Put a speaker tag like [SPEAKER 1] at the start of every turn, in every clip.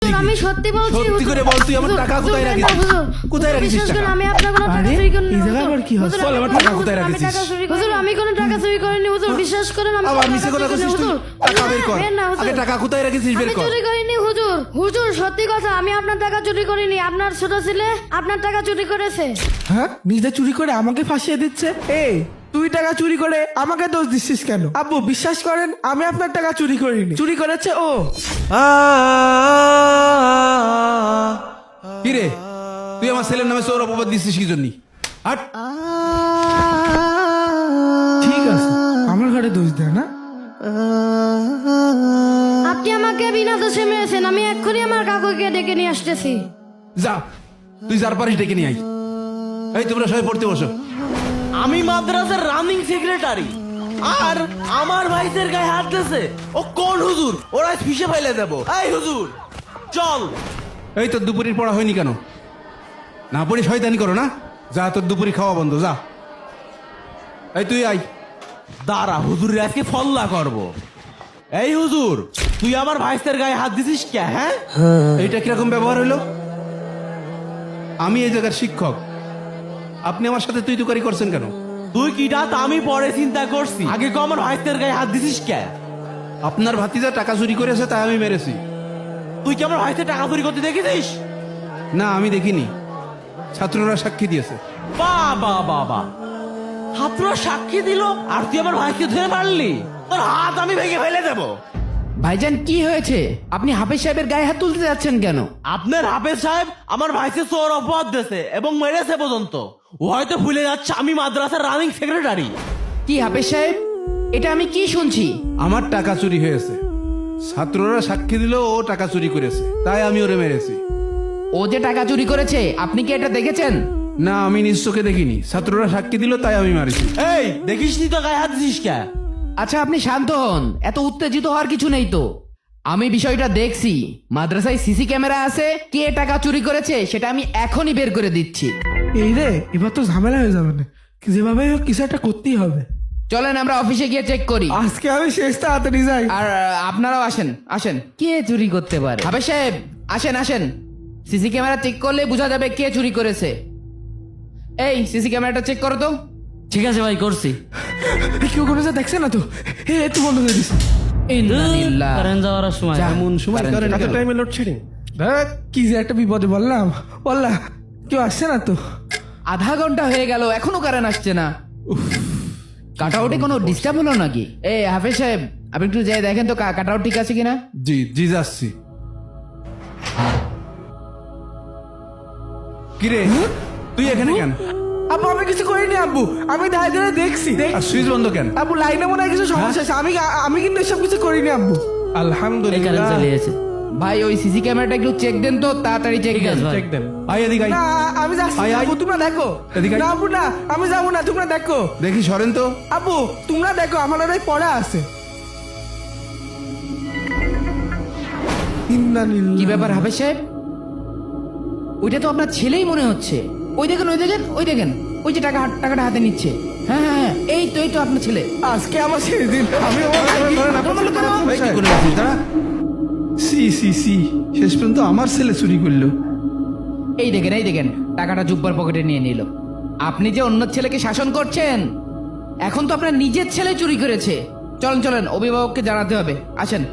[SPEAKER 1] হুজুর আমি সত্যি বলছি
[SPEAKER 2] সত্যি করে বল, তুই আমার টাকা কোথায় রাখিস? কোথায় রাখিস
[SPEAKER 1] বিশ্বাস
[SPEAKER 2] টাকা?
[SPEAKER 1] করুন আমি আপনার কোনো টাকা
[SPEAKER 3] আরে,
[SPEAKER 1] চুরি করিনি
[SPEAKER 3] এই জায়গায়
[SPEAKER 1] হুজুর।
[SPEAKER 3] আবার কি হচ্ছে?
[SPEAKER 1] হুজুর,
[SPEAKER 2] বল, আমার টাকা কোথায়
[SPEAKER 1] আমি
[SPEAKER 2] রাখিস?
[SPEAKER 1] টাকা চুরি করিনি। হুজুর আমি কোনো টাকা চুরি করিনি হুজুর, বিশ্বাস করেন আমি
[SPEAKER 2] আবার
[SPEAKER 1] কোনো
[SPEAKER 2] মিছে
[SPEAKER 1] টাকা
[SPEAKER 2] কথা
[SPEAKER 1] চুরি
[SPEAKER 2] কইছিস
[SPEAKER 1] করিনি,
[SPEAKER 2] তুই?
[SPEAKER 1] হুজুর।
[SPEAKER 2] টাকা বের কর।
[SPEAKER 1] বের না, হুজুর।
[SPEAKER 2] আগে টাকা কোথায় রাখিস বের
[SPEAKER 1] আমি
[SPEAKER 2] কর।
[SPEAKER 1] চুরি করিনি হুজুর, হুজুর সত্যি কথা আমি আপনার টাকা চুরি করিনি, আপনার ছোট ছেলে আপনার টাকা চুরি করেছে।
[SPEAKER 3] হ্যাঁ, নিজে চুরি করে আমাকে ফাঁসিয়ে দিচ্ছে। এই তুই টাকা চুরি করে আমাকে দোষ দিচ্ছিস কেন? আব্বু বিশ্বাস করেন আমি আপনার টাকা চুরি করিনি, চুরি করেছে ও।
[SPEAKER 2] কি রে, তুই আমার ছেলের নামে চোর অপবাদ দিচ্ছিস কি জন্য? হাট।
[SPEAKER 3] ঠিক আছে, আমার ঘরে দোষ দেয় না।
[SPEAKER 1] আপনি আমাকে বিনা দোষে মেরেছেন, আমি এক্ষুনি আমার কাকুকে ডেকে নিয়ে আসতেছি।
[SPEAKER 2] যা, তুই যার পারিস ডেকে নিয়ে আই। এই তোমরা সবাই পড়তে বসো।
[SPEAKER 4] আমি মাদ্রাসার রানিং সেক্রেটারি, আর আমার ভাইদের গায়ে হাত দিয়েছে। ও কোন হুজুর? ওরা ফিসে ফেলে দেবো। এই হুজুর চল।
[SPEAKER 2] এই তোর দুপুরের পড়া হয়নি কেন? না পড়ি শয়তানি করো না? যা, তোর দুপুরি খাওয়া বন্ধ, যা। এই তুই আই।
[SPEAKER 4] দাঁড়া, হুজুরের আজকে ফল্লা করব। এই হুজুর, তুই আমার ভাইদের গায়ে হাত দিছিস কে? হ্যাঁ,
[SPEAKER 2] এইটা কিরকম ব্যবহার হলো? আমি এই জায়গার শিক্ষক, আপনি আমার সাথে তুই তুকারি করছেন কেন?
[SPEAKER 4] তুই কিটা তা আমি পরে চিন্তা করছি, আগে কো আমার ভাইদের গায়ে হাত দিছিস কে?
[SPEAKER 2] আপনার ভাতিজা টাকা চুরি করেছে তাই আমি মেরেছি।
[SPEAKER 4] তুই কি আমার ভাইদের টাকা চুরি করতে দেখেছিস?
[SPEAKER 2] না, আমি দেখিনি, ছাত্ররা সাক্ষী দিয়েছে।
[SPEAKER 4] বাবা বাবা, ছাত্ররা সাক্ষী দিল আর তুই আমার ভাইকে ধরে মারলি? তোর হাত আমি ভেঙে ফেলে দেবো।
[SPEAKER 5] ভাইজান কি হয়েছে? আপনি হাফেজ সাহেবের গায়ে হাত তুলতে যাচ্ছেন কেন?
[SPEAKER 4] আপনার হাফেজ সাহেব আমার ভাইকে চোর অপবাদ দিয়েছে এবং মেরেছে পর্যন্ত। ও হয়তো ভুলে যাচ্ছে আমি মাদ্রাসার রানিং সেক্রেটারি।
[SPEAKER 5] কি হাফেজ সাহেব, এটা আমি কি শুনছি?
[SPEAKER 2] আমার টাকা চুরি হয়েছে, ছাত্ররা সাক্ষী দিল ও টাকা চুরি করেছে, তাই আমি ওরে মেরেছি।
[SPEAKER 5] ও যে টাকা চুরি করেছে আপনি কি এটা দেখেছেন?
[SPEAKER 2] না, আমি নিজ চোখে দেখিনি, ছাত্ররা সাক্ষী দিল তাই আমি মারিছি।
[SPEAKER 4] এই দেখিস নি তো গায়ে হাত দিস কে?
[SPEAKER 5] আচ্ছা আপনি শান্ত হন, এত উত্তেজিত হওয়ার কিছু নেই তো। আমি বিষয়টা দেখছি, মাদ্রাসায় সিসি ক্যামেরা আছে, কে টাকা চুরি করেছে সেটা আমি এখনই বের করে দিচ্ছি।
[SPEAKER 3] এই রে, এবার তো ঝামেলা হয়ে যাবে না, যেভাবে হোক কিছু একটা করতেই হবে।
[SPEAKER 5] চলেন আমরা অফিসে গিয়ে চেক করি।
[SPEAKER 3] আজকে আমি শেষ তাড়াতাড়ি যাই।
[SPEAKER 5] আর আপনারাও আসেন আসেন। কে চুরি করতে পারে? হাফেজ সাহেব আসেন আসেন, সিসি ক্যামেরা চেক করলে বোঝা যাবে কে চুরি করেছে। এই সিসি ক্যামেরাটা চেক করো তো।
[SPEAKER 6] ঠিক আছে ভাই, করছি।
[SPEAKER 3] কেউ কোনো যা দেখছে না তো? একটু বন্ধ করে দিস।
[SPEAKER 5] ইন্নালিল্লাহ।
[SPEAKER 6] কারেন্ট যাওয়ার সময়
[SPEAKER 5] যা।
[SPEAKER 2] এমন সময়
[SPEAKER 5] কারেন্ট
[SPEAKER 2] করেন
[SPEAKER 5] চলে
[SPEAKER 2] কেন?
[SPEAKER 5] গেল।
[SPEAKER 3] টাইমে লোডশেডিং। দেখ কি যে একটা বিপদে বললাম, বললা কেউ আসছে না তো?
[SPEAKER 5] আধা ঘন্টা হয়ে গেল এখনো কারেন্ট আসছে না। কাটাউটে কোনো ডিস্টার্ব হলো নাকি? এই হাফেজ সাহেব আপনি একটু যাই দেখেন তো কাটাউট ঠিক আছে কিনা।
[SPEAKER 2] জি জি, যাচ্ছি। কিরে, তুই এখানে কেন?
[SPEAKER 3] আব্বু আমি কিছু করিনি আব্বু, আমি ধারে ধারে দেখছি।
[SPEAKER 2] আর সুইচ বন্ধ কেন?
[SPEAKER 3] আব্বু লাইনে মনে হয় কিছু সমস্যা আছে, আমি কিন্তু এসব কিছু করিনি আব্বু।
[SPEAKER 6] এই কারেন্ট
[SPEAKER 2] আলহামদুলিল্লাহ।
[SPEAKER 6] চলে গেছে।
[SPEAKER 5] ভাই ওই সিসি ক্যামেরাটা একটু চেক দেন তো, তাড়াতাড়ি চেক
[SPEAKER 6] ঠিক
[SPEAKER 5] দেন।
[SPEAKER 6] আছে ভাই।
[SPEAKER 2] আই এদিকে আই।
[SPEAKER 3] না আমি যাচ্ছি
[SPEAKER 2] আয়,
[SPEAKER 3] না,
[SPEAKER 2] আয়।
[SPEAKER 3] আব্বু তোমরা দেখো।
[SPEAKER 2] এদিকে আয়।
[SPEAKER 3] না আব্বু না, আমি যাবো না, তোমরা দেখো।
[SPEAKER 2] দেখি সরেন তো।
[SPEAKER 3] আব্বু তোমরা দেখো, আমার ওরাই পড়া আছে।
[SPEAKER 5] কি ব্যাপার হাফেজ সাহেব? ওইটা তো আপনার ছেলেই মনে হচ্ছে। ওই দেখেন ওই দেখেন ওই দেখেন, ওই যে টাকাটা হাতে নিচ্ছে। হ্যাঁ হ্যাঁ হ্যাঁ, এই তো আপনার ছেলে।
[SPEAKER 3] আজকে আমার শেষ দিন, আমি
[SPEAKER 2] এই, কি করে আছিস দাঁড়া? সি সি সি, শেষ পর্যন্ত আমার ছেলে চুরি করলো।
[SPEAKER 5] এই দেখেন টাকাটা জুব্বার পকেটে নিয়ে নিল। আপনি যে অন্য ছেলেকে শাসন করছেন, এখন তো আপনার নিজের ছেলে চুরি করেছে। চলেন অভিভাবককে জানাতে হবে। আসেন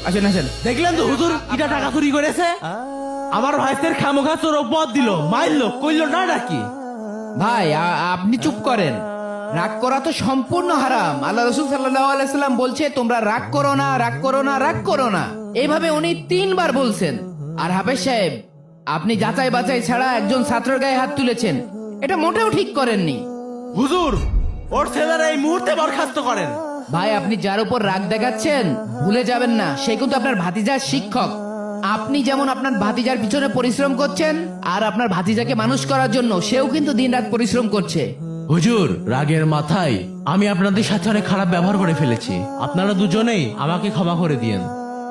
[SPEAKER 5] আসেন আসেন।
[SPEAKER 4] দেখলেন তো হুজুর কিটা টাকা চুরি করেছে? আমার ভাইদের খামোখা চোর অপবাদ দিল, মারলো, কইলো না নাকি?
[SPEAKER 5] ভাই আপনি চুপ করেন। রাগ করা তো সম্পূর্ণ হারাম। আল্লাহ রসুল সাল্লাল্লাহু আলাইহি সাল্লাম বলছে তোমরা রাগ করো না, রাগ করো না, রাগ করো না। এইভাবে উনি 3 বার বলছেন। আর হাফেজ সাহেব আপনি যাচাই বাছাই ছাড়া একজন ছাত্রের গায়ে হাত তুলেছেন, এটা মোটেও ঠিক করেননি।
[SPEAKER 4] হুজুর ওর ছেলেরা এই মুহূর্তে বরখাস্ত করেন।
[SPEAKER 5] ভাই আপনি যার উপর রাগ দেখাচ্ছেন ভুলে যাবেন না, সে কিন্তু আপনার ভাতিজার শিক্ষক। আপনি যেমন আপনার ভাতিজার পিছনে পরিশ্রম করছেন, আর আপনার ভাতিজাকে মানুষ করার জন্য সেও কিন্তু দিনরাত পরিশ্রম করছে।
[SPEAKER 4] হুজুর রাগের মাথায় আমি আপনাদের সাথে অনেক খারাপ ব্যবহার করে ফেলেছি, আপনারা দুজনেই আমাকে ক্ষমা করে দিয়েন।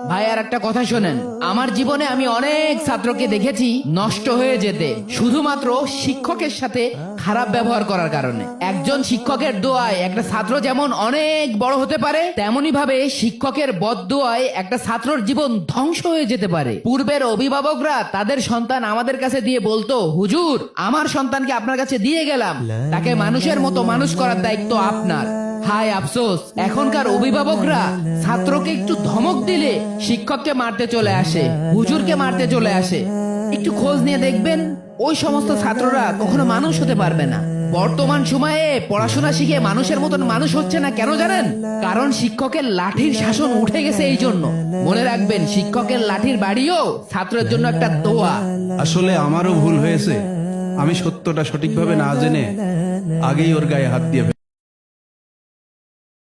[SPEAKER 5] ভাই আর একটা কথা শোনেন, আমার জীবনে আমি অনেক ছাত্রকে দেখেছি নষ্ট হয়ে যেতে শুধুমাত্র শিক্ষকের সাথে খারাপ ব্যবহার করার কারণে। একজন শিক্ষকের দোয়ায় একটা ছাত্র যেমন অনেক বড় হতে পারে, তেমনি ভাবে শিক্ষকের বদদোয়ায় একটা ছাত্রর জীবন ধ্বংস হয়ে যেতে পারে। পূর্বের অভিভাবকরা তাদের সন্তান আমাদের কাছে দিয়ে বলতো, হুজুর আমার সন্তানকে আপনার কাছে দিয়ে গেলাম, তাকে মানুষের মতো মানুষ করার দায়িত্ব আপনার। হায় আফসোস, এখনকার অভিভাবকরা ছাত্রকে একটু ধমক দিলে শিক্ষককে মারতে চলে আসে, হুজুরকে মারতে চলে আসে। একটু খোঁজ নিয়ে দেখবেন ওই সমস্ত ছাত্ররা কখনো মানুষ হতে পারবে না। বর্তমান সময়ে পড়াশোনা শিখে মানুষের মতন মানুষ হচ্ছে না, কেন জানেন? কারণ শিক্ষকের লাঠির শাসন উঠে গেছে। এই জন্য মনে রাখবেন, শিক্ষকের লাঠির বাড়িও ছাত্রের জন্য একটা দোয়া।
[SPEAKER 2] আসলে আমারও ভুল হয়েছে, আমি সত্যটা সঠিকভাবে না জেনে আগেই ওর গায়ে হাত দিয়ে